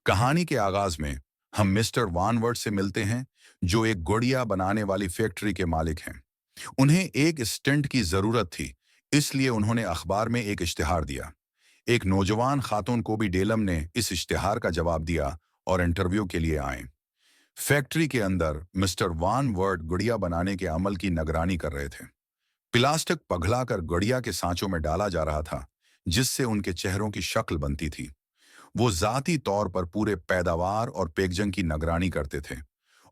कहानी के आगाज में हम मिस्टर वानवर्ड से मिलते हैं, जो एक गुड़िया बनाने वाली फैक्ट्री के मालिक हैं। उन्हें एक स्टंट की जरूरत थी, इसलिए उन्होंने अखबार में एक इश्तिहार दिया। एक नौजवान खातून कोबी डेलम ने इस इश्तिहार का जवाब दिया और इंटरव्यू के लिए आए। फैक्ट्री के अंदर मिस्टर वानवर्ड गुड़िया बनाने के अमल की निगरानी कर रहे थे। प्लास्टिक पघलाकर गुड़िया के सांचों में डाला जा रहा था, जिससे उनके चेहरों की शक्ल बनती थी। वो जाती तौर पर पूरे पैदावार और पेकजंग की निगरानी करते थे,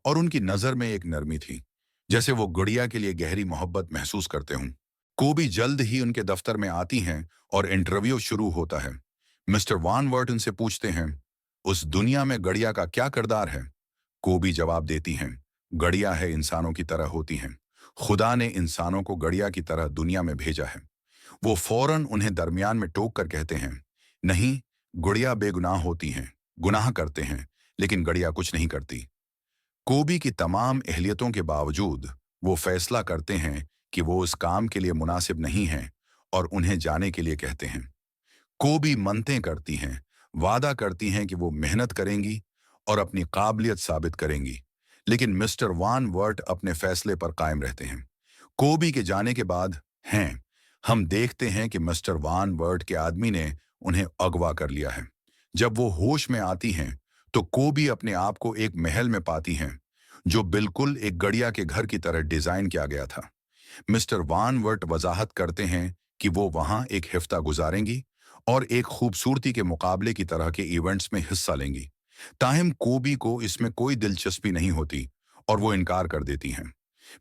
और उनकी नजर में एक नरमी थी, जैसे वो गुड़िया के लिए गहरी मोहब्बत महसूस करते हों। कोबी जल्द ही उनके दफ्तर में आती हैं और इंटरव्यू शुरू होता है। मिस्टर वान वर्ट उनसे पूछते हैं, उस दुनिया में गड़िया का क्या किरदार है? कोबी जवाब देती हैं, गड़िया है इंसानों की तरह होती हैं। खुदा ने इंसानों को गड़िया की तरह दुनिया में भेजा है। वो फौरन उन्हें दरमियान में टोक कर कहते हैं, नहीं, गुड़िया बेगुनाह होती हैं, गुनाह करते हैं, लेकिन गड़िया कुछ नहीं करती। कोबी की तमाम अहलियतों के बावजूद वो फैसला करते हैं कि वो उस काम के लिए मुनासिब नहीं हैं और उन्हें जाने के लिए कहते हैं। कोबी मनतें करती हैं, वादा करती हैं कि वो मेहनत करेंगी और अपनी काबिलियत साबित करेंगी, लेकिन मिस्टर वान वर्ट अपने फैसले पर कायम रहते हैं। कोबी के जाने के बाद हम देखते हैं कि मिस्टर वान वर्ट के आदमी ने उन्हें अगवा कर लिया है। जब वो होश में आती हैं, तो कोबी अपने आप को एक महल में पाती हैं, जो बिल्कुल एक गड़िया के घर की तरह डिजाइन किया गया था। मिस्टर वान वर्ट वजाहत करते हैं कि वो वहां एक हफ्ता गुजारेंगी और एक खूबसूरती के मुकाबले की तरह के इवेंट्स में हिस्सा लेंगी। ताहम कोबी को इसमें कोई दिलचस्पी नहीं होती और वो इनकार कर देती हैं।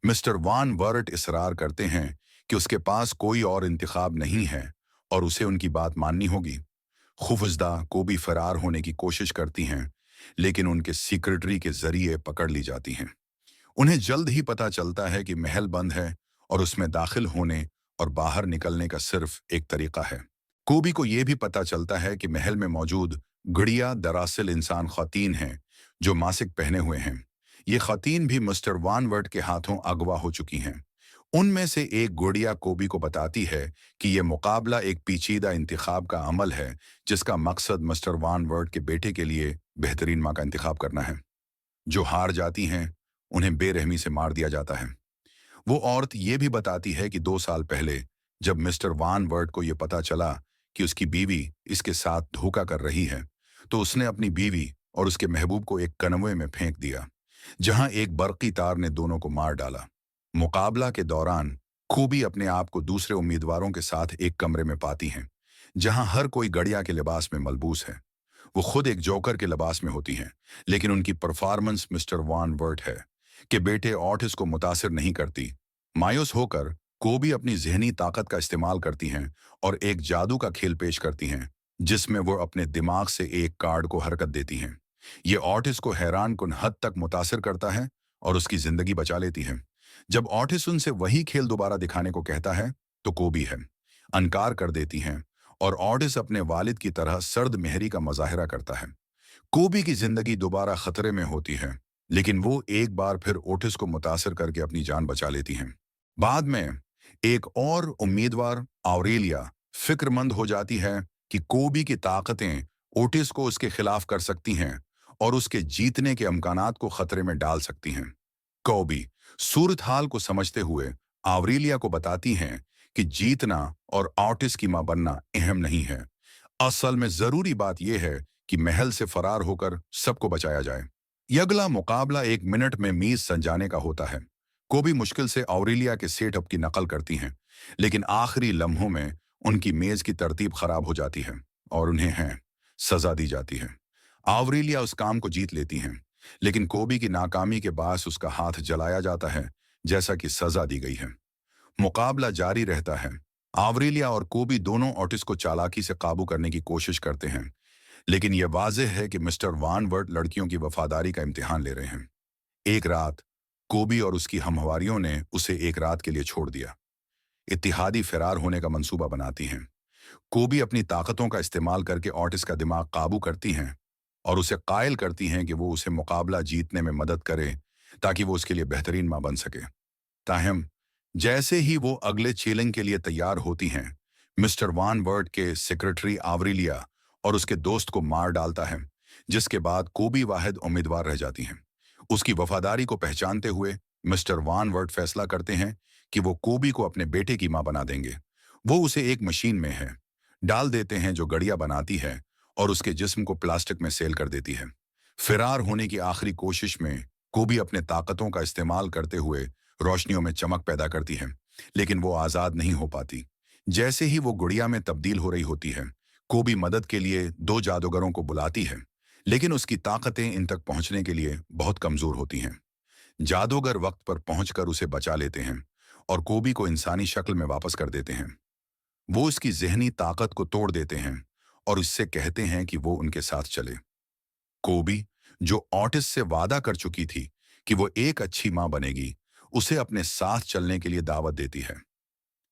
मिस्टर वान वर्ट इसरार करते हैं कि उसके पास कोई और इंतखाब नहीं है और उसे उनकी बात माननी होगी। खुफजदा कोबी फरार होने की कोशिश करती हैं, लेकिन उनके सेक्रेटरी के जरिए पकड़ ली जाती हैं। उन्हें जल्द ही पता चलता है कि महल बंद है और उसमें दाखिल होने और बाहर निकलने का सिर्फ एक तरीका है। कोबी को यह भी पता चलता है कि महल में मौजूद गुड़िया दरअसल इंसान ख़वातीन हैं, जो मासिक पहने हुए हैं। ये ख़वातीन भी मिस्टर वानवर्ट के हाथों अगवा हो चुकी हैं। उनमें से एक गुड़िया कोबी को बताती है कि यह मुकाबला एक पेचीदा इंतखाब का अमल है, जिसका मकसद मिस्टर वानवर्ट के बेटे के लिए बेहतरीन माँ का इंतखाब करना है। जो हार जाती हैं, उन्हें बेरहमी से मार दिया जाता है। वो औरत ये भी बताती है कि 2 साल पहले जब मिस्टर वानवर्ट को यह पता चला कि उसकी बीवी इसके साथ धोखा कर रही है, तो उसने अपनी बीवी और उसके महबूब को एक कनवे में फेंक दिया, जहां एक बरकी तार ने दोनों को मार डाला। मुकाबला के दौरान खूबी अपने आप को दूसरे उम्मीदवारों के साथ एक कमरे में पाती हैं, जहां हर कोई गड़िया के लिबास में मलबूस है। वो खुद एक जोकर के लिबास में होती हैं, लेकिन उनकी परफॉर्मेंस मिस्टर वान वर्ट है कि बेटे ऑटिस को मुतासिर नहीं करती। मायूस होकर कोबी अपनी जहनी ताकत का इस्तेमाल करती हैं और एक जादू का खेल पेश करती हैं, जिसमें वो अपने दिमाग से एक कार्ड को हरकत देती हैं। ये ऑटिस को हैरान कुन हद तक मुतासिर करता है और उसकी जिंदगी बचा लेती है। जब ऑटिस उनसे वही खेल दोबारा दिखाने को कहता है, तो कोबी अनकार कर देती हैं और ऑटिस अपने वालिद की तरह सर्द मेहरी का मुजाहरा करता है। कोबी की जिंदगी दोबारा खतरे में होती है, लेकिन वो एक बार फिर ओटिस को मुतासिर करके अपनी जान बचा लेती हैं। बाद में एक और उम्मीदवार ऑरेलिया फिक्रमंद हो जाती है कि कोबी की ताकतें ओटिस को उसके खिलाफ कर सकती हैं और उसके जीतने के अमकानात को खतरे में डाल सकती हैं। कोबी सूरत हाल को समझते हुए ऑरेलिया को बताती हैं कि जीतना और ऑटिस की मां बनना अहम नहीं है। असल में जरूरी बात यह है कि महल से फरार होकर सबको बचाया जाए। ये अगला मुकाबला 1 मिनट में मीज संजाने का होता है। कोबी मुश्किल से ऑरेलिया के सेटअप की नकल करती हैं, लेकिन आखिरी लम्हों में उनकी मेज की तरतीब खराब हो जाती है और उन्हें सजा दी जाती है। ऑरेलिया उस काम को जीत लेती हैं, लेकिन कोबी की नाकामी के बायस उसका हाथ जलाया जाता है, जैसा कि सजा दी गई है। मुकाबला जारी रहता है। ऑरेलिया और कोबी दोनों ऑटिस को चालाकी से काबू करने की कोशिश करते हैं, लेकिन यह वाज़ेह है कि मिस्टर वानवर्ट लड़कियों की वफादारी का इम्तिहान ले रहे हैं। एक रात कोबी और उसकी हमवारियों ने उसे एक रात के लिए छोड़ दिया। इत्तिहादी फरार होने का मंसूबा बनाती हैं। कोबी अपनी ताकतों का इस्तेमाल करके ऑटिस का दिमाग काबू करती हैं और उसे कायल करती हैं कि वो उसे मुकाबला जीतने में मदद करे, ताकि वो उसके लिए बेहतरीन मां बन सके। ताहम जैसे ही वो अगले चैलेंज के लिए तैयार होती हैं, मिस्टर वानवर्ट के सेक्रेटरी ऑरेलिया और उसके दोस्त को मार डालता है, जिसके बाद कोबी वाहिद उम्मीदवार रह जाती हैं। उसकी वफादारी को पहचानते हुए मिस्टर वान वर्ट फैसला करते हैं कि वो कोबी को अपने बेटे की मां बना देंगे। वो उसे एक मशीन में है डाल देते हैं जो गड़िया बनाती है और उसके जिस्म को प्लास्टिक में सेल कर देती है। फिरार होने की आखिरी कोशिश में कोबी अपने ताकतों का इस्तेमाल करते हुए रोशनियों में चमक पैदा करती है, लेकिन वो आजाद नहीं हो पाती। जैसे ही वो गुड़िया में तब्दील हो रही होती है, कोबी मदद के लिए दो जादूगरों को बुलाती है, लेकिन उसकी ताकतें इन तक पहुंचने के लिए बहुत कमजोर होती हैं। जादूगर वक्त पर पहुंचकर उसे बचा लेते हैं और कोबी को इंसानी शक्ल में वापस कर देते हैं। वो इसकी जहनी ताकत को तोड़ देते हैं और उससे कहते हैं कि वो उनके साथ चले। कोबी, जो ऑटिस से वादा कर चुकी थी कि वो एक अच्छी मां बनेगी, उसे अपने साथ चलने के लिए दावत देती है।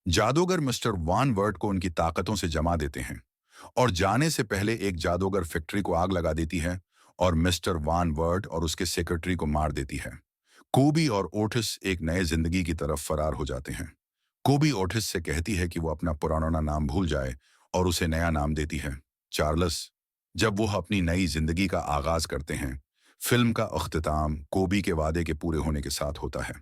जादूगर मिस्टर वान वर्ट को उनकी ताकतों से जमा देते हैं और जाने से पहले एक जादूगर फैक्ट्री को आग लगा देती है और मिस्टर वान वर्ट और उसके सेक्रेटरी को मार देती है। कोबी और ओटिस एक नए जिंदगी की तरफ फरार हो जाते हैं। कोबी ओटिस से कहती है कि वो अपना पुराना नाम भूल जाए और उसे नया नाम देती है, चार्ल्स। जब वो अपनी नई जिंदगी का आगाज करते हैं, फिल्म का अख्तिताम कोबी के वादे के पूरे होने के साथ होता है।